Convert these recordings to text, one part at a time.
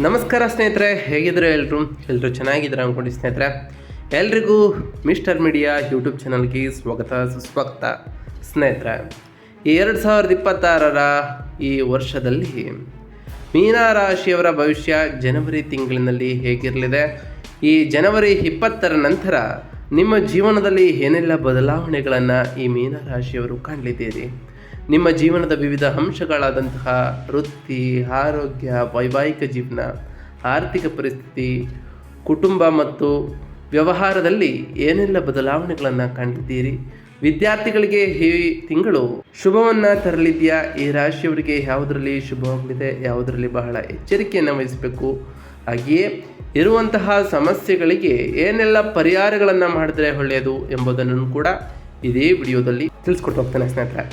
ನಮಸ್ಕಾರ ಸ್ನೇಹಿತರೆ, ಹೇಗಿದ್ರೆ ಎಲ್ಲರೂ ಚೆನ್ನಾಗಿದ್ದಾರೆ ಅಂದ್ಕೊಂಡು ಸ್ನೇಹಿತರೆ. ಎಲ್ರಿಗೂ ಮಿಸ್ಟರ್ ಮೀಡಿಯಾ ಯೂಟ್ಯೂಬ್ ಚಾನಲ್ಗೆ ಸುಸ್ವಾಗತ ಸ್ನೇಹಿತರೆ. ಈ 2026ರ ಈ ವರ್ಷದಲ್ಲಿ ಮೀನ ರಾಶಿಯವರ ಭವಿಷ್ಯ ಜನವರಿ ತಿಂಗಳಿನಲ್ಲಿ ಹೇಗಿರಲಿದೆ, ಈ ಜನವರಿ 20ರ ನಂತರ ನಿಮ್ಮ ಜೀವನದಲ್ಲಿ ಏನೆಲ್ಲ ಬದಲಾವಣೆಗಳನ್ನು ಈ ಮೀನ ರಾಶಿಯವರು ಕಾಣಲಿದ್ದೀರಿ, ನಿಮ್ಮ ಜೀವನದ ವಿವಿಧ ಅಂಶಗಳಾದಂತಹ ವೃತ್ತಿ, ಆರೋಗ್ಯ, ವೈವಾಹಿಕ ಜೀವನ, ಆರ್ಥಿಕ ಪರಿಸ್ಥಿತಿ, ಕುಟುಂಬ ಮತ್ತು ವ್ಯವಹಾರದಲ್ಲಿ ಏನೆಲ್ಲ ಬದಲಾವಣೆಗಳನ್ನು ಕಾಣ್ತಿದ್ದೀರಿ, ವಿದ್ಯಾರ್ಥಿಗಳಿಗೆ ಈ ತಿಂಗಳು ಶುಭವನ್ನು ತರಲಿದೆಯಾ, ಈ ರಾಶಿಯವರಿಗೆ ಯಾವುದರಲ್ಲಿ ಶುಭವಾಗಲಿದೆ, ಯಾವುದರಲ್ಲಿ ಬಹಳ ಎಚ್ಚರಿಕೆಯನ್ನು ವಹಿಸಬೇಕು, ಹಾಗೆಯೇ ಇರುವಂತಹ ಸಮಸ್ಯೆಗಳಿಗೆ ಏನೆಲ್ಲ ಪರಿಹಾರಗಳನ್ನು ಮಾಡಿದ್ರೆ ಒಳ್ಳೆಯದು ಎಂಬುದನ್ನು ಕೂಡ ಇದೇ ವಿಡಿಯೋದಲ್ಲಿ ತಿಳಿಸ್ಕೊಟ್ಟು ಹೋಗ್ತಾನೆ ಸ್ನೇಹಿತರೆ.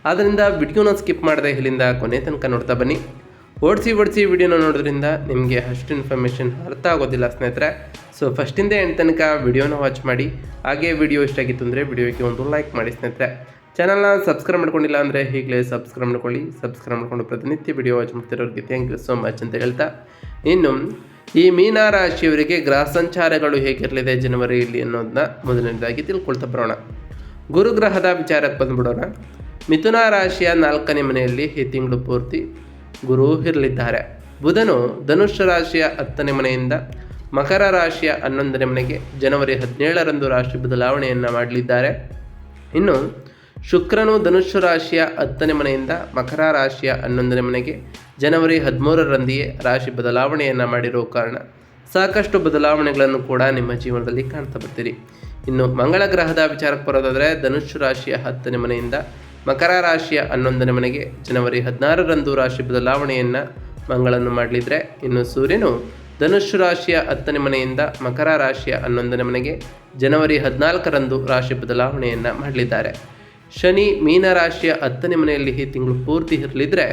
ಆದ್ದರಿಂದ ವಿಡಿಯೋನ ಸ್ಕಿಪ್ ಮಾಡದೆ ಇಲ್ಲಿಂದ ಕೊನೆ ತನಕ ನೋಡ್ತಾ ಬನ್ನಿ. ಓಡಿಸಿ ವಿಡಿಯೋನ ನೋಡೋದ್ರಿಂದ ನಿಮಗೆ ಅಷ್ಟು ಇನ್ಫಾರ್ಮೇಷನ್ ಅರ್ಥ ಆಗೋದಿಲ್ಲ ಸ್ನೇಹಿತರೆ. ಸೊ ಫಸ್ಟಿಂದ ಎಂಡ್ ತನಕ ವಿಡಿಯೋನ ವಾಚ್ ಮಾಡಿ. ಹಾಗೆ ವಿಡಿಯೋ ಇಷ್ಟ ಆಗಿತ್ತು ಅಂದರೆ ವಿಡಿಯೋಗೆ ಒಂದು ಲೈಕ್ ಮಾಡಿ ಸ್ನೇಹಿತರೆ. ಚಾನಲ್ನ ಸಬ್ಸ್ಕ್ರೈಬ್ ಮಾಡ್ಕೊಂಡಿಲ್ಲ ಅಂದರೆ ಈಗಲೇ ಸಬ್ಸ್ಕ್ರೈಬ್ ಮಾಡ್ಕೊಳ್ಳಿ. ಸಬ್ಸ್ಕ್ರೈಬ್ ಮಾಡ್ಕೊಂಡು ಪ್ರತಿನಿತ್ಯ ವಿಡಿಯೋ ವಾಚ್ ಮಾಡ್ತಿರೋರಿಗೆ ಥ್ಯಾಂಕ್ ಯು ಸೋ ಮಚ್ ಅಂತ ಹೇಳ್ತಾ, ಇನ್ನು ಈ ಮೀನ ರಾಶಿಯವರಿಗೆ ಗ್ರಹ ಸಂಚಾರಗಳು ಹೇಗಿರಲಿದೆ ಜನವರಿಯಲ್ಲಿ ಅನ್ನೋದನ್ನ ಮೊದಲನೇದಾಗಿ ತಿಳ್ಕೊಳ್ತಾ ಬರೋಣ. ಗುರುಗ್ರಹದ ವಿಚಾರಕ್ಕೆ ಬಂದುಬಿಡೋಣ. ಮಿಥುನ ರಾಶಿಯ 4ನೇ ಮನೆಯಲ್ಲಿ ಈ ತಿಂಗಳು ಪೂರ್ತಿ ಗುರು ಇರಲಿದ್ದಾರೆ. ಬುಧನು ಧನುಷ್ಯ ರಾಶಿಯ 10ನೇ ಮನೆಯಿಂದ ಮಕರ ರಾಶಿಯ 11ನೇ ಮನೆಗೆ ಜನವರಿ 17ರಂದು ರಾಶಿ ಬದಲಾವಣೆಯನ್ನು ಮಾಡಲಿದ್ದಾರೆ. ಇನ್ನು ಶುಕ್ರನು ಧನುಷ್ಯ ರಾಶಿಯ 10ನೇ ಮನೆಯಿಂದ ಮಕರ ರಾಶಿಯ 11ನೇ ಮನೆಗೆ ಜನವರಿ 13ರಂದಿಯೇ ರಾಶಿ ಬದಲಾವಣೆಯನ್ನು ಮಾಡಿರೋ ಕಾರಣ ಸಾಕಷ್ಟು ಬದಲಾವಣೆಗಳನ್ನು ಕೂಡ ನಿಮ್ಮ ಜೀವನದಲ್ಲಿ ಕಾಣ್ತಾ ಬರ್ತೀರಿ. ಇನ್ನು ಮಂಗಳ ಗ್ರಹದ ವಿಚಾರಕ್ಕೆ ಬರೋದಾದರೆ ಧನುಷ್ಯ ರಾಶಿಯ 10ನೇ ಮನೆಯಿಂದ ಮಕರ ರಾಶಿಯ 11ನೇ ಮನೆಗೆ ಜನವರಿ 16ರಂದು ರಾಶಿ ಬದಲಾವಣೆಯನ್ನು ಮಂಗಳನ್ನು ಮಾಡಲಿದ್ರೆ, ಇನ್ನು ಸೂರ್ಯನು ಧನುಷ್ಯ ರಾಶಿಯ 10ನೇ ಮನೆಯಿಂದ ಮಕರ ರಾಶಿಯ 11ನೇ ಮನೆಗೆ ಜನವರಿ 14ರಂದು ರಾಶಿ ಬದಲಾವಣೆಯನ್ನು ಮಾಡಲಿದ್ದಾರೆ. ಶನಿ ಮೀನ ರಾಶಿಯ 10ನೇ ಮನೆಯಲ್ಲಿ ಈ ತಿಂಗಳು ಪೂರ್ತಿ ಇರಲಿದ್ರೆ,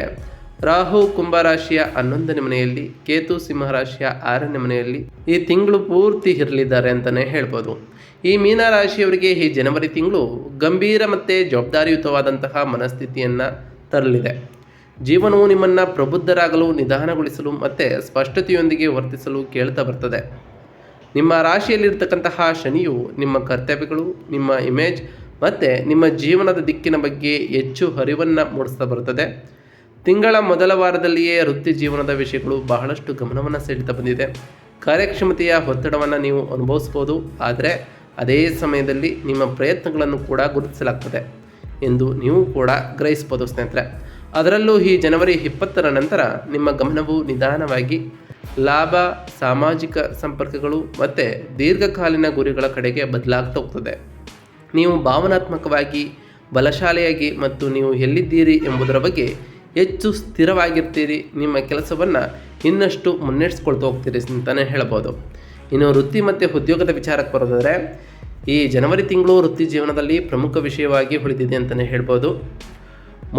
ರಾಹು ಕುಂಭರಾಶಿಯ 11ನೇ ಮನೆಯಲ್ಲಿ, ಕೇತು ಸಿಂಹರಾಶಿಯ 6ನೇ ಮನೆಯಲ್ಲಿ ಈ ತಿಂಗಳು ಪೂರ್ತಿ ಇರಲಿದ್ದಾರೆ ಅಂತಲೇ ಹೇಳ್ಬೋದು. ಈ ಮೀನ ರಾಶಿಯವರಿಗೆ ಈ ಜನವರಿ ತಿಂಗಳು ಗಂಭೀರ ಮತ್ತು ಜವಾಬ್ದಾರಿಯುತವಾದಂತಹ ಮನಸ್ಥಿತಿಯನ್ನು ತರಲಿದೆ. ಜೀವನವು ನಿಮ್ಮನ್ನು ಪ್ರಬುದ್ಧರಾಗಲು, ನಿಧಾನಗೊಳಿಸಲು ಮತ್ತು ಸ್ಪಷ್ಟತೆಯೊಂದಿಗೆ ವರ್ತಿಸಲು ಕೇಳ್ತಾ ಬರ್ತದೆ. ನಿಮ್ಮ ರಾಶಿಯಲ್ಲಿರ್ತಕ್ಕಂತಹ ಶನಿಯು ನಿಮ್ಮ ಕರ್ತವ್ಯಗಳು, ನಿಮ್ಮ ಇಮೇಜ್ ಮತ್ತು ನಿಮ್ಮ ಜೀವನದ ದಿಕ್ಕಿನ ಬಗ್ಗೆ ಹೆಚ್ಚು ಅರಿವನ್ನು ಮೂಡಿಸ್ತಾ ಬರ್ತದೆ. ತಿಂಗಳ ಮೊದಲ ವಾರದಲ್ಲಿಯೇ ವೃತ್ತಿ ಜೀವನದ ವಿಷಯಗಳು ಬಹಳಷ್ಟು ಗಮನವನ್ನು ಸೆಳೀತಾ ಬಂದಿದೆ. ಕಾರ್ಯಕ್ಷಮತೆಯ ಒತ್ತಡವನ್ನು ನೀವು ಅನುಭವಿಸ್ಬೋದು, ಆದರೆ ಅದೇ ಸಮಯದಲ್ಲಿ ನಿಮ್ಮ ಪ್ರಯತ್ನಗಳನ್ನು ಕೂಡ ಗುರುತಿಸಲಾಗ್ತದೆ ಎಂದು ನೀವು ಕೂಡ ಗ್ರಹಿಸ್ಬೋದು ಸ್ನೇಹಿತರೆ. ಅದರಲ್ಲೂ ಈ ಜನವರಿ 20ರ ನಂತರ ನಿಮ್ಮ ಗಮನವು ನಿಧಾನವಾಗಿ ಲಾಭ, ಸಾಮಾಜಿಕ ಸಂಪರ್ಕಗಳು ಮತ್ತು ದೀರ್ಘಕಾಲೀನ ಗುರಿಗಳ ಕಡೆಗೆ ಬದಲಾಗ್ತಾ ಹೋಗ್ತದೆ. ನೀವು ಭಾವನಾತ್ಮಕವಾಗಿ ಬಲಶಾಲಿಯಾಗಿ ಮತ್ತು ನೀವು ಎಲ್ಲಿದ್ದೀರಿ ಎಂಬುದರ ಬಗ್ಗೆ ಹೆಚ್ಚು ಸ್ಥಿರವಾಗಿರ್ತೀರಿ. ನಿಮ್ಮ ಕೆಲಸವನ್ನು ಇನ್ನಷ್ಟು ಮುನ್ನಡೆಸ್ಕೊಳ್ತಾ ಹೋಗ್ತೀರಿ ಅಂತಲೇ ಹೇಳ್ಬೋದು. ಇನ್ನು ವೃತ್ತಿ ಮತ್ತು ಉದ್ಯೋಗದ ವಿಚಾರಕ್ಕೆ ಬರೋದಾದರೆ, ಈ ಜನವರಿ ತಿಂಗಳು ವೃತ್ತಿ ಜೀವನದಲ್ಲಿ ಪ್ರಮುಖ ವಿಷಯವಾಗಿ ಉಳಿದಿದೆ ಅಂತಲೇ ಹೇಳ್ಬೋದು.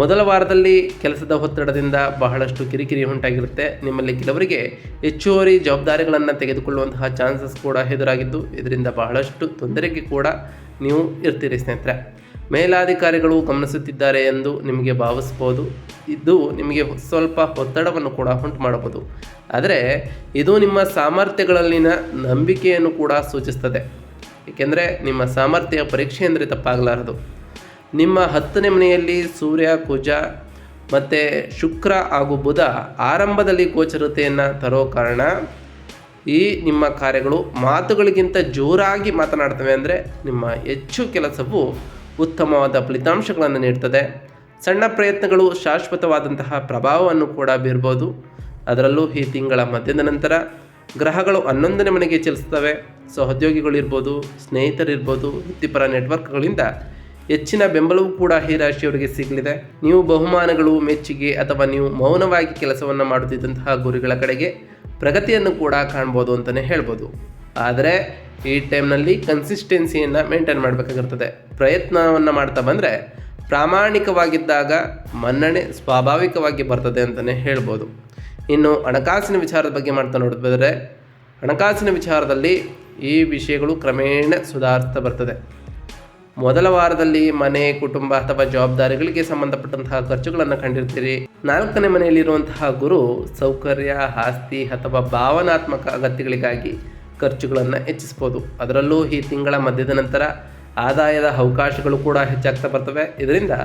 ಮೊದಲ ವಾರದಲ್ಲಿ ಕೆಲಸದ ಒತ್ತಡದಿಂದ ಬಹಳಷ್ಟು ಕಿರಿಕಿರಿ ಉಂಟಾಗಿರುತ್ತೆ. ನಿಮ್ಮಲ್ಲಿ ಕೆಲವರಿಗೆ ಹೆಚ್ಚುವರಿ ಜವಾಬ್ದಾರಿಗಳನ್ನು ತೆಗೆದುಕೊಳ್ಳುವಂತಹ ಚಾನ್ಸಸ್ ಕೂಡ ಎದುರಾಗಿದ್ದು, ಇದರಿಂದ ಬಹಳಷ್ಟು ತೊಂದರೆಗೆ ಕೂಡ ನೀವು ಇರ್ತೀರಿ ಸ್ನೇಹಿತರೆ. ಮೇಲಾಧಿಕಾರಿಗಳು ಗಮನಿಸುತ್ತಿದ್ದಾರೆ ಎಂದು ನಿಮಗೆ ಭಾವಿಸ್ಬೋದು. ಇದು ನಿಮಗೆ ಸ್ವಲ್ಪ ಒತ್ತಡವನ್ನು ಕೂಡ ಉಂಟು ಮಾಡಬಹುದು, ಆದರೆ ಇದು ನಿಮ್ಮ ಸಾಮರ್ಥ್ಯಗಳಲ್ಲಿನ ನಂಬಿಕೆಯನ್ನು ಕೂಡ ಸೂಚಿಸ್ತದೆ. ಏಕೆಂದರೆ ನಿಮ್ಮ ಸಾಮರ್ಥ್ಯ ಪರೀಕ್ಷೆ ಅಂದರೆ ತಪ್ಪಾಗಲಾರದು. ನಿಮ್ಮ 10ನೇ ಮನೆಯಲ್ಲಿ ಸೂರ್ಯ, ಕುಜ ಮತ್ತು ಶುಕ್ರ ಹಾಗೂ ಬುಧ ಆರಂಭದಲ್ಲಿ ಗೋಚರತೆಯನ್ನು ತರೋ ಕಾರಣ ಈ ನಿಮ್ಮ ಕಾರ್ಯಗಳು ಮಾತುಗಳಿಗಿಂತ ಜೋರಾಗಿ ಮಾತನಾಡ್ತವೆ. ಅಂದರೆ ನಿಮ್ಮ ಹೆಚ್ಚು ಕೆಲಸವು ಉತ್ತಮವಾದ ಫಲಿತಾಂಶಗಳನ್ನು ನೀಡ್ತದೆ. ಸಣ್ಣ ಪ್ರಯತ್ನಗಳು ಶಾಶ್ವತವಾದಂತಹ ಪ್ರಭಾವವನ್ನು ಕೂಡ ಬೀರ್ಬೋದು. ಅದರಲ್ಲೂ ಈ ತಿಂಗಳ ಮಧ್ಯದ ನಂತರ ಗ್ರಹಗಳು 11ನೇ ಮನೆಗೆ ಚಲಿಸ್ತವೆ. ಸಹೋದ್ಯೋಗಿಗಳಿರ್ಬೋದು, ಸ್ನೇಹಿತರಿರ್ಬೋದು, ವೃತ್ತಿಪರ ನೆಟ್ವರ್ಕ್ಗಳಿಂದ ಹೆಚ್ಚಿನ ಬೆಂಬಲವೂ ಕೂಡ ಈ ರಾಶಿಯವರಿಗೆ ಸಿಗಲಿದೆ. ನೀವು ಬಹುಮಾನಗಳು, ಮೆಚ್ಚುಗೆ ಅಥವಾ ನೀವು ಮೌನವಾಗಿ ಕೆಲಸವನ್ನು ಮಾಡುತ್ತಿದ್ದಂತಹ ಗುರಿಗಳ ಕಡೆಗೆ ಪ್ರಗತಿಯನ್ನು ಕೂಡ ಕಾಣ್ಬೋದು ಅಂತಲೇ ಹೇಳ್ಬೋದು. ಆದರೆ ಈ ಟೈಮ್ನಲ್ಲಿ ಕನ್ಸಿಸ್ಟೆನ್ಸಿಯನ್ನು ಮೇಂಟೈನ್ ಮಾಡಬೇಕಾಗಿರ್ತದೆ. ಪ್ರಯತ್ನವನ್ನು ಮಾಡ್ತಾ ಬಂದರೆ ಪ್ರಾಮಾಣಿಕವಾಗಿದ್ದಾಗ ಮನ್ನಣೆ ಸ್ವಾಭಾವಿಕವಾಗಿ ಬರ್ತದೆ ಅಂತಲೇ ಹೇಳ್ಬೋದು. ಇನ್ನು ಹಣಕಾಸಿನ ವಿಚಾರದ ಬಗ್ಗೆ ಮಾಡ್ತಾ ನೋಡಿದ್ರೆ, ಹಣಕಾಸಿನ ವಿಚಾರದಲ್ಲಿ ಈ ವಿಷಯಗಳು ಕ್ರಮೇಣ ಸುಧಾರಿಸ್ತಾ ಬರ್ತದೆ. ಮೊದಲ ವಾರದಲ್ಲಿ ಮನೆ, ಕುಟುಂಬ ಅಥವಾ ಜವಾಬ್ದಾರಿಗಳಿಗೆ ಸಂಬಂಧಪಟ್ಟಂತಹ ಖರ್ಚುಗಳನ್ನು ಕಂಡಿರ್ತೀರಿ. 4ನೇ ಮನೆಯಲ್ಲಿರುವಂತಹ ಗುರು ಸೌಕರ್ಯ, ಆಸ್ತಿ ಅಥವಾ ಭಾವನಾತ್ಮಕ ಅಗತ್ಯಗಳಿಗಾಗಿ ಖರ್ಚುಗಳನ್ನು ಹೆಚ್ಚಿಸ್ಬೋದು. ಅದರಲ್ಲೂ ಈ ತಿಂಗಳ ಮಧ್ಯದ ನಂತರ ಆದಾಯದ ಅವಕಾಶಗಳು ಕೂಡ ಹೆಚ್ಚಾಗ್ತಾ ಬರ್ತವೆ. ಇದರಿಂದ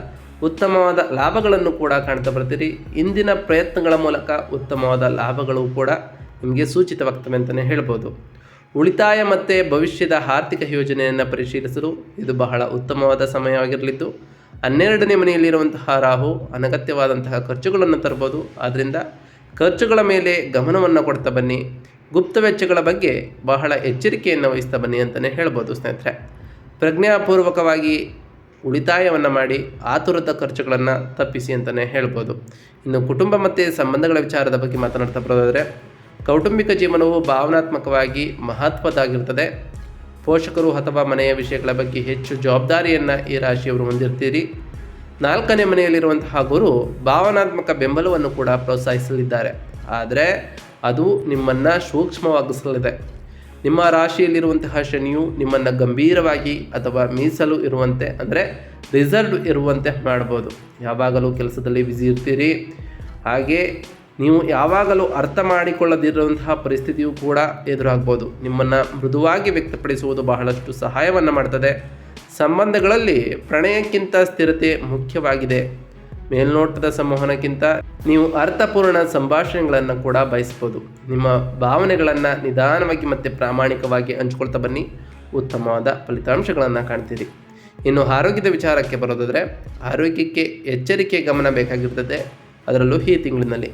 ಉತ್ತಮವಾದ ಲಾಭಗಳನ್ನು ಕೂಡ ಕಾಣ್ತಾ ಬರ್ತೀರಿ. ಇಂದಿನ ಪ್ರಯತ್ನಗಳ ಮೂಲಕ ಉತ್ತಮವಾದ ಲಾಭಗಳು ಕೂಡ ನಿಮಗೆ ಸೂಚಿತವಾಗ್ತವೆ ಅಂತಲೇ ಹೇಳ್ಬೋದು. ಉಳಿತಾಯ ಮತ್ತು ಭವಿಷ್ಯದ ಆರ್ಥಿಕ ಯೋಜನೆಯನ್ನು ಪರಿಶೀಲಿಸಲು ಇದು ಬಹಳ ಉತ್ತಮವಾದ ಸಮಯವಾಗಿರಲಿದ್ದು, 12ನೇ ಮನೆಯಲ್ಲಿರುವಂತಹ ರಾಹು ಅನಗತ್ಯವಾದಂತಹ ಖರ್ಚುಗಳನ್ನು ತರ್ಬೋದು. ಆದ್ದರಿಂದ ಖರ್ಚುಗಳ ಮೇಲೆ ಗಮನವನ್ನು ಕೊಡ್ತಾ ಬನ್ನಿ. ಗುಪ್ತ ವೆಚ್ಚಗಳ ಬಗ್ಗೆ ಬಹಳ ಎಚ್ಚರಿಕೆಯನ್ನು ವಹಿಸ್ತಾ ಬನ್ನಿ ಅಂತಲೇ ಹೇಳ್ಬೋದು ಸ್ನೇಹಿತರೆ. ಪ್ರಜ್ಞಾಪೂರ್ವಕವಾಗಿ ಉಳಿತಾಯವನ್ನು ಮಾಡಿ ಆತುರದ ಖರ್ಚುಗಳನ್ನು ತಪ್ಪಿಸಿ ಅಂತಲೇ ಹೇಳ್ಬೋದು. ಇನ್ನು ಕುಟುಂಬ ಮತ್ತು ಸಂಬಂಧಗಳ ವಿಚಾರದ ಬಗ್ಗೆ ಮಾತನಾಡ್ತಾ ಬರೋದಾದರೆ, ಕೌಟುಂಬಿಕ ಜೀವನವು ಭಾವನಾತ್ಮಕವಾಗಿ ಮಹತ್ವದ್ದಾಗಿರ್ತದೆ. ಪೋಷಕರು ಅಥವಾ ಮನೆಯ ವಿಷಯಗಳ ಬಗ್ಗೆ ಹೆಚ್ಚು ಜವಾಬ್ದಾರಿಯನ್ನು ಈ ರಾಶಿಯವರು ಹೊಂದಿರ್ತೀರಿ. 4ನೇ ಮನೆಯಲ್ಲಿರುವಂತಹ ಗುರು ಭಾವನಾತ್ಮಕ ಬೆಂಬಲವನ್ನು ಕೂಡ ಪ್ರೋತ್ಸಾಹಿಸಲಿದ್ದಾರೆ. ಆದರೆ ಅದು ನಿಮ್ಮನ್ನು ಸೂಕ್ಷ್ಮವಾಗಿಸಲಿದೆ. ನಿಮ್ಮ ರಾಶಿಯಲ್ಲಿರುವಂತಹ ಶನಿಯು ನಿಮ್ಮನ್ನು ಗಂಭೀರವಾಗಿ ಅಥವಾ ಮೀಸಲು ಇರುವಂತೆ, ಅಂದರೆ ರಿಸರ್ವ್ ಇರುವಂತೆ ಮಾಡ್ಬೋದು. ಯಾವಾಗಲೂ ಕೆಲಸದಲ್ಲಿ ಬ್ಯುಸಿ ಇರ್ತೀರಿ. ಹಾಗೆ ನೀವು ಯಾವಾಗಲೂ ಅರ್ಥ ಮಾಡಿಕೊಳ್ಳದಿರುವಂತಹ ಪರಿಸ್ಥಿತಿಯೂ ಕೂಡ ಎದುರಾಗ್ಬೋದು. ನಿಮ್ಮನ್ನು ಮೃದುವಾಗಿ ವ್ಯಕ್ತಪಡಿಸುವುದು ಬಹಳಷ್ಟು ಸಹಾಯವನ್ನು ಮಾಡ್ತದೆ. ಸಂಬಂಧಗಳಲ್ಲಿ ಪ್ರಣಯಕ್ಕಿಂತ ಸ್ಥಿರತೆ ಮುಖ್ಯವಾಗಿದೆ. ಮೇಲ್ನೋಟದ ಸಂವಹನಕ್ಕಿಂತ ನೀವು ಅರ್ಥಪೂರ್ಣ ಸಂಭಾಷಣೆಗಳನ್ನು ಕೂಡ ಬಯಸ್ಬೋದು. ನಿಮ್ಮ ಭಾವನೆಗಳನ್ನು ನಿಧಾನವಾಗಿ ಮತ್ತು ಪ್ರಾಮಾಣಿಕವಾಗಿ ಹಂಚ್ಕೊಳ್ತಾ ಬನ್ನಿ. ಉತ್ತಮವಾದ ಫಲಿತಾಂಶಗಳನ್ನು ಕಾಣ್ತೀರಿ. ಇನ್ನು ಆರೋಗ್ಯದ ವಿಚಾರಕ್ಕೆ ಬರೋದಾದರೆ, ಆರೋಗ್ಯಕ್ಕೆ ಎಚ್ಚರಿಕೆ ಗಮನ ಬೇಕಾಗಿರ್ತದೆ. ಅದರಲ್ಲೂ ಈ ತಿಂಗಳಿನಲ್ಲಿ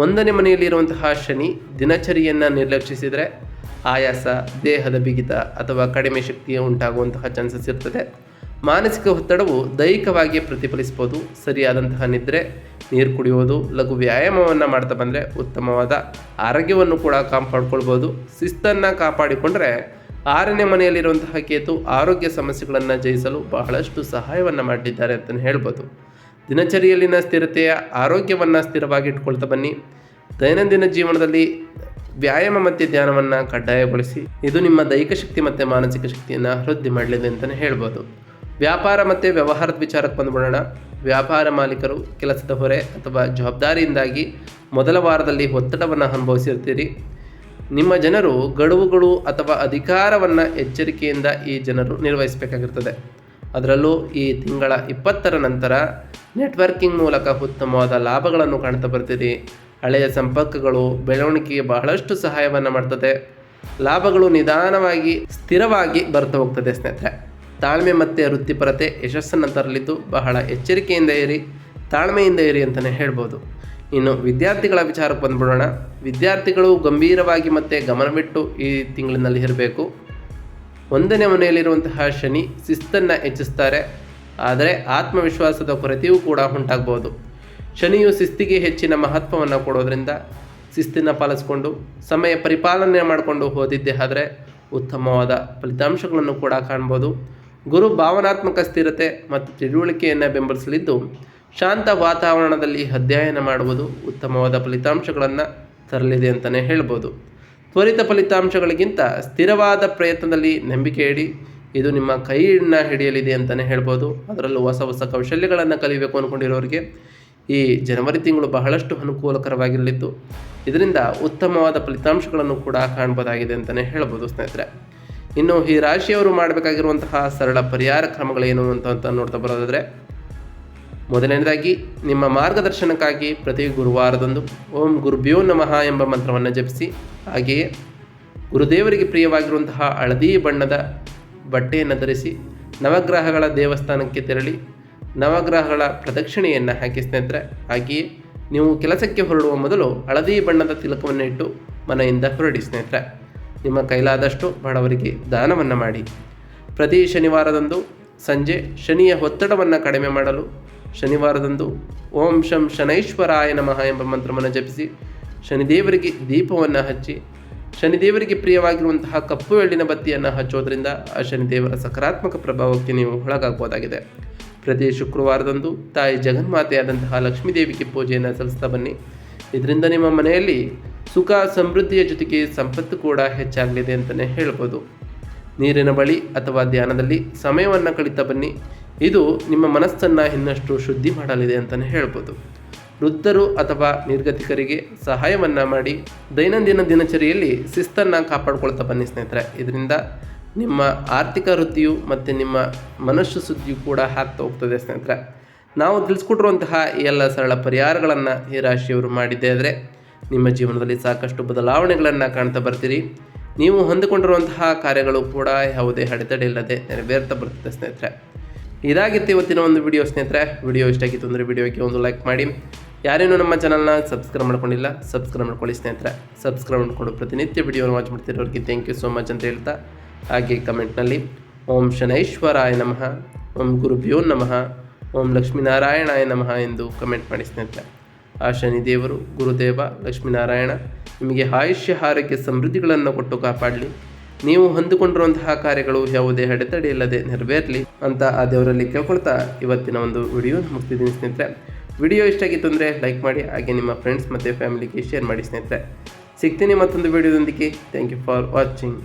1ನೇ ಮನೆಯಲ್ಲಿರುವಂತಹ ಶನಿ ದಿನಚರಿಯನ್ನು ನಿರ್ಲಕ್ಷಿಸಿದರೆ ಆಯಾಸ, ದೇಹದ ಬಿಗಿತ ಅಥವಾ ಕಡಿಮೆ ಶಕ್ತಿಯ ಉಂಟಾಗುವಂತಹ ಚಾನ್ಸಸ್ ಇರ್ತದೆ. ಮಾನಸಿಕ ಒತ್ತಡವು ದೈಹಿಕವಾಗಿ ಪ್ರತಿಫಲಿಸ್ಬೋದು. ಸರಿಯಾದಂತಹ ನಿದ್ರೆ, ನೀರು ಕುಡಿಯೋದು, ಲಘು ವ್ಯಾಯಾಮವನ್ನು ಮಾಡ್ತಾ ಬಂದರೆ ಉತ್ತಮವಾದ ಆರೋಗ್ಯವನ್ನು ಕೂಡ ಕಾಪಾಡ್ಕೊಳ್ಬೋದು. ಶಿಸ್ತನ್ನು ಕಾಪಾಡಿಕೊಂಡ್ರೆ 6ನೇ ಮನೆಯಲ್ಲಿರುವಂತಹ ಕೇತು ಆರೋಗ್ಯ ಸಮಸ್ಯೆಗಳನ್ನು ಜಯಿಸಲು ಬಹಳಷ್ಟು ಸಹಾಯವನ್ನು ಮಾಡಿದ್ದಾರೆ ಅಂತಲೇ ಹೇಳ್ಬೋದು. ದಿನಚರಿಯಲ್ಲಿನ ಸ್ಥಿರತೆಯ ಆರೋಗ್ಯವನ್ನು ಸ್ಥಿರವಾಗಿ ಇಟ್ಕೊಳ್ತಾ ಬನ್ನಿ. ದೈನಂದಿನ ಜೀವನದಲ್ಲಿ ವ್ಯಾಯಾಮ ಮತ್ತು ಧ್ಯಾನವನ್ನು ಕಡ್ಡಾಯಗೊಳಿಸಿ. ಇದು ನಿಮ್ಮ ದೈಹಿಕ ಶಕ್ತಿ ಮತ್ತು ಮಾನಸಿಕ ಶಕ್ತಿಯನ್ನು ವೃದ್ಧಿ ಮಾಡಲಿದೆ ಅಂತಲೇ ಹೇಳ್ಬೋದು. ವ್ಯಾಪಾರ ಮತ್ತು ವ್ಯವಹಾರದ ವಿಚಾರಕ್ಕೆ ಬಂದುಬಿಡೋಣ. ವ್ಯಾಪಾರ ಮಾಲೀಕರು ಕೆಲಸದ ಹೊರೆ ಅಥವಾ ಜವಾಬ್ದಾರಿಯಿಂದಾಗಿ ಮೊದಲ ವಾರದಲ್ಲಿ ಒತ್ತಡವನ್ನು ಅನುಭವಿಸಿರ್ತೀರಿ. ನಿಮ್ಮ ಜನರು ಗಡುವುಗಳು ಅಥವಾ ಅಧಿಕಾರವನ್ನು ಎಚ್ಚರಿಕೆಯಿಂದ ಈ ಜನರು ನಿರ್ವಹಿಸಬೇಕಾಗಿರ್ತದೆ. ಅದರಲ್ಲೂ ಈ ತಿಂಗಳ 20ರ ನಂತರ ನೆಟ್ವರ್ಕಿಂಗ್ ಮೂಲಕ ಉತ್ತಮವಾದ ಲಾಭಗಳನ್ನು ಕಾಣ್ತಾ ಬರ್ತೀರಿ. ಹಳೆಯ ಸಂಪರ್ಕಗಳು ಬೆಳವಣಿಗೆಗೆ ಬಹಳಷ್ಟು ಸಹಾಯವನ್ನು ಮಾಡ್ತದೆ. ಲಾಭಗಳು ನಿಧಾನವಾಗಿ ಸ್ಥಿರವಾಗಿ ಬರ್ತಾ ಹೋಗ್ತದೆ ಸ್ನೇಹಿತರೆ. ತಾಳ್ಮೆ ಮತ್ತು ವೃತ್ತಿಪರತೆ ಯಶಸ್ಸನ್ನು ತರಲಿದ್ದು ಬಹಳ ಎಚ್ಚರಿಕೆಯಿಂದ ಇರಿ, ತಾಳ್ಮೆಯಿಂದ ಇರಿ ಅಂತಲೇ ಹೇಳ್ಬೋದು. ಇನ್ನು ವಿದ್ಯಾರ್ಥಿಗಳ ವಿಚಾರಕ್ಕೆ ಬಂದುಬಿಡೋಣ. ವಿದ್ಯಾರ್ಥಿಗಳು ಗಂಭೀರವಾಗಿ ಮತ್ತು ಗಮನವಿಟ್ಟು ಈ ತಿಂಗಳಿನಲ್ಲಿ ಇರಬೇಕು. 1ನೇ ಮನೆಯಲ್ಲಿರುವಂತಹ ಶನಿ ಶಿಸ್ತನ್ನು ಹೆಚ್ಚಿಸ್ತಾರೆ. ಆದರೆ ಆತ್ಮವಿಶ್ವಾಸದ ಕೊರತೆಯೂ ಕೂಡ ಉಂಟಾಗ್ಬೋದು. ಶನಿಯು ಶಿಸ್ತಿಗೆ ಹೆಚ್ಚಿನ ಮಹತ್ವವನ್ನು ಕೊಡೋದ್ರಿಂದ ಶಿಸ್ತನ್ನು ಪಾಲಿಸಿಕೊಂಡು ಸಮಯ ಪರಿಪಾಲನೆ ಮಾಡಿಕೊಂಡು ಓದಿದ್ದೇ ಆದರೆ ಉತ್ತಮವಾದ ಫಲಿತಾಂಶಗಳನ್ನು ಕೂಡ ಕಾಣ್ಬೋದು. ಗುರು ಭಾವನಾತ್ಮಕ ಸ್ಥಿರತೆ ಮತ್ತು ತಿಳುವಳಿಕೆಯನ್ನು ಬೆಂಬಲಿಸಲಿದ್ದು, ಶಾಂತ ವಾತಾವರಣದಲ್ಲಿ ಅಧ್ಯಯನ ಮಾಡುವುದು ಉತ್ತಮವಾದ ಫಲಿತಾಂಶಗಳನ್ನು ತರಲಿದೆ ಅಂತಲೇ ಹೇಳ್ಬೋದು. ತ್ವರಿತ ಫಲಿತಾಂಶಗಳಿಗಿಂತ ಸ್ಥಿರವಾದ ಪ್ರಯತ್ನದಲ್ಲಿ ನಂಬಿಕೆ ಇಡಿ. ಇದು ನಿಮ್ಮ ಕೈಯನ್ನು ಹಿಡಿಯಲಿದೆ ಅಂತಲೇ ಹೇಳ್ಬೋದು. ಅದರಲ್ಲೂ ಹೊಸ ಹೊಸ ಕೌಶಲ್ಯಗಳನ್ನು ಕಲಿಯಬೇಕು ಅಂದ್ಕೊಂಡಿರೋರಿಗೆ ಈ ಜನವರಿ ತಿಂಗಳು ಬಹಳಷ್ಟು ಅನುಕೂಲಕರವಾಗಿರಲಿದ್ದು, ಇದರಿಂದ ಉತ್ತಮವಾದ ಫಲಿತಾಂಶಗಳನ್ನು ಕೂಡ ಕಾಣ್ಬೋದಾಗಿದೆ ಅಂತಲೇ ಹೇಳ್ಬೋದು ಸ್ನೇಹಿತರೆ. ಇನ್ನು ಈ ರಾಶಿಯವರು ಮಾಡಬೇಕಾಗಿರುವಂತಹ ಸರಳ ಪರಿಹಾರ ಕ್ರಮಗಳೇನು ಅಂತ ನೋಡ್ತಾ ಬರೋದಾದರೆ, ಮೊದಲನೇದಾಗಿ ನಿಮ್ಮ ಮಾರ್ಗದರ್ಶನಕ್ಕಾಗಿ ಪ್ರತಿ ಗುರುವಾರದಂದು ಓಂ ಗುರುಭ್ಯೋ ನಮಃ ಎಂಬ ಮಂತ್ರವನ್ನು ಜಪಿಸಿ. ಹಾಗೆಯೇ ಗುರುದೇವರಿಗೆ ಪ್ರಿಯವಾಗಿರುವಂತಹ ಹಳದಿ ಬಣ್ಣದ ಬಟ್ಟೆಯನ್ನು ಧರಿಸಿ ನವಗ್ರಹಗಳ ದೇವಸ್ಥಾನಕ್ಕೆ ತೆರಳಿ ನವಗ್ರಹಗಳ ಪ್ರದಕ್ಷಿಣೆಯನ್ನು ಹಾಕಿ ಸ್ನೇಹಿತರೆ. ಹಾಗೆಯೇ ನೀವು ಕೆಲಸಕ್ಕೆ ಹೊರಡುವ ಮೊದಲು ಹಳದಿ ಬಣ್ಣದ ತಿಲಕವನ್ನು ಇಟ್ಟು ಮನೆಯಿಂದ ಹೊರಡಿ ಸ್ನೇಹಿತರೆ. ನಿಮ್ಮ ಕೈಲಾದಷ್ಟು ಬಡವರಿಗೆ ದಾನವನ್ನು ಮಾಡಿ. ಪ್ರತಿ ಶನಿವಾರದಂದು ಸಂಜೆ ಶನಿಯ ಒತ್ತಡವನ್ನು ಕಡಿಮೆ ಮಾಡಲು ಶನಿವಾರದಂದು ಓಂ ಶಂ ಶನೈಶ್ವರಾಯ ನಮಃ ಎಂಬ ಮಂತ್ರವನ್ನು ಜಪಿಸಿ ಶನಿದೇವರಿಗೆ ದೀಪವನ್ನು ಹಚ್ಚಿ ಶನಿದೇವರಿಗೆ ಪ್ರಿಯವಾಗಿರುವಂತಹ ಕಪ್ಪು ಎಳ್ಳಿನ ಬತ್ತಿಯನ್ನು ಹಚ್ಚೋದ್ರಿಂದ ಆ ಶನಿದೇವರ ಸಕಾರಾತ್ಮಕ ಪ್ರಭಾವಕ್ಕೆ ನೀವು ಒಳಗಾಗಬಹುದಾಗಿದೆ. ಪ್ರತಿ ಶುಕ್ರವಾರದಂದು ತಾಯಿ ಜಗನ್ಮಾತೆಯಾದಂತಹ ಲಕ್ಷ್ಮೀದೇವಿಗೆ ಪೂಜೆಯನ್ನು ಸಲ್ಲಿಸ್ತಾ ಬನ್ನಿ. ಇದರಿಂದ ನಿಮ್ಮ ಮನೆಯಲ್ಲಿ ಸುಖ ಸಮೃದ್ಧಿಯ ಜೊತೆಗೆ ಸಂಪತ್ತು ಕೂಡ ಹೆಚ್ಚಾಗಲಿದೆ ಅಂತಲೇ ಹೇಳ್ಬೋದು. ನೀರಿನ ಬಳಿ ಅಥವಾ ಧ್ಯಾನದಲ್ಲಿ ಸಮಯವನ್ನು ಕಳೀತಾ ಬನ್ನಿ. ಇದು ನಿಮ್ಮ ಮನಸ್ಸನ್ನು ಇನ್ನಷ್ಟು ಶುದ್ಧಿ ಮಾಡಲಿದೆ ಅಂತಲೇ ಹೇಳ್ಬೋದು. ವೃದ್ಧರು ಅಥವಾ ನಿರ್ಗತಿಕರಿಗೆ ಸಹಾಯವನ್ನು ಮಾಡಿ ದೈನಂದಿನ ದಿನಚರಿಯಲ್ಲಿ ಶಿಸ್ತನ್ನು ಕಾಪಾಡ್ಕೊಳ್ತಾ ಬನ್ನಿ ಸ್ನೇಹಿತರೆ. ಇದರಿಂದ ನಿಮ್ಮ ಆರ್ಥಿಕ ವೃತ್ತಿಯು ಮತ್ತು ನಿಮ್ಮ ಮನಸ್ಸು ಶುದ್ಧಿಯು ಕೂಡ ಆಗ್ತಾ ಹೋಗ್ತದೆ ಸ್ನೇಹಿತರೆ. ನಾವು ತಿಳಿಸ್ಕೊಟ್ಟಿರುವಂತಹ ಈ ಎಲ್ಲ ಸರಳ ಪರಿಹಾರಗಳನ್ನು ಈ ರಾಶಿಯವರು ಮಾಡಿದ್ದೇ ಆದರೆ ನಿಮ್ಮ ಜೀವನದಲ್ಲಿ ಸಾಕಷ್ಟು ಬದಲಾವಣೆಗಳನ್ನು ಕಾಣ್ತಾ ಬರ್ತೀರಿ. ನೀವು ಹೊಂದಿಕೊಂಡಿರುವಂತಹ ಕಾರ್ಯಗಳು ಕೂಡ ಯಾವುದೇ ಅಡೆತಡೆ ಇಲ್ಲದೆ ನೆರವೇರ್ತಾ ಬರ್ತದೆ ಸ್ನೇಹಿತರೆ. ಇದಾಗಿತ್ತು ಇವತ್ತಿನ ಒಂದು ವಿಡಿಯೋ ಸ್ನೇಹಿತರೆ. ವಿಡಿಯೋ ಇಷ್ಟ ಆಗಿತ್ತು ಅಂದರೆ ವಿಡಿಯೋಗೆ ಒಂದು ಲೈಕ್ ಮಾಡಿ. ಯಾರೇನೂ ನಮ್ಮ ಚಾನಲ್ನ ಸಬ್ಸ್ಕ್ರೈಬ್ ಮಾಡ್ಕೊಂಡಿಲ್ಲ ಸಬ್ಸ್ಕ್ರೈಬ್ ಮಾಡ್ಕೊಳ್ಳಿ ಸ್ನೇಹಿತರೆ. ಸಬ್ಸ್ಕ್ರೈಬ್ ಮಾಡಿಕೊಂಡು ಪ್ರತಿನಿತ್ಯ ವಿಡಿಯೋನ ವಾಚ್ ಮಾಡ್ತಿರೋರಿಗೆ ಥ್ಯಾಂಕ್ ಯು ಸೋ ಮಚ್ ಅಂತ ಹೇಳ್ತಾ, ಹಾಗೆ ಕಮೆಂಟ್ನಲ್ಲಿ ಓಂ ಶನೈಶ್ವರಾಯ ನಮಃ, ಓಂ ಗುರುಭ್ಯೋ ನಮಃ, ಓಂ ಲಕ್ಷ್ಮೀನಾರಾಯಣಾಯ ನಮಃ ಎಂದು ಕಮೆಂಟ್ ಮಾಡಿ ಸ್ನೇಹಿತರೆ. ಆ ಶನಿದೇವರು, ಗುರುದೇವ, ಲಕ್ಷ್ಮೀನಾರಾಯಣ ನಿಮಗೆ ಆಯುಷ್ಯ ಆರೋಗ್ಯ ಸಮೃದ್ಧಿಗಳನ್ನು ಕೊಟ್ಟು ಕಾಪಾಡಲಿ. ನೀವು ಹೊಂದಿಕೊಂಡಿರುವಂತಹ ಕಾರ್ಯಗಳು ಯಾವುದೇ ಅಡೆತಡೆ ಇಲ್ಲದೆ ನೆರವೇರಲಿ ಅಂತ ಆ ದೇವರಲ್ಲಿ ಕೇಳ್ಕೊಳ್ತಾ ಇವತ್ತಿನ ಒಂದು ವಿಡಿಯೋ ಮುಗಿಸ್ತಿದ್ದೀನಿ ಸ್ನೇಹಿತರೆ. ವಿಡಿಯೋ ಇಷ್ಟ ಆಗಿತ್ತು ಅಂದರೆ ಲೈಕ್ ಮಾಡಿ, ಹಾಗೆ ನಿಮ್ಮ ಫ್ರೆಂಡ್ಸ್ ಮತ್ತು ಫ್ಯಾಮಿಲಿಗೆ ಶೇರ್ ಮಾಡಿ ಸ್ನೇಹಿತರೆ. ಸಿಗ್ತೀನಿ ಮತ್ತೊಂದು ವಿಡಿಯೋದೊಂದಿಗೆ. Thank you for watching.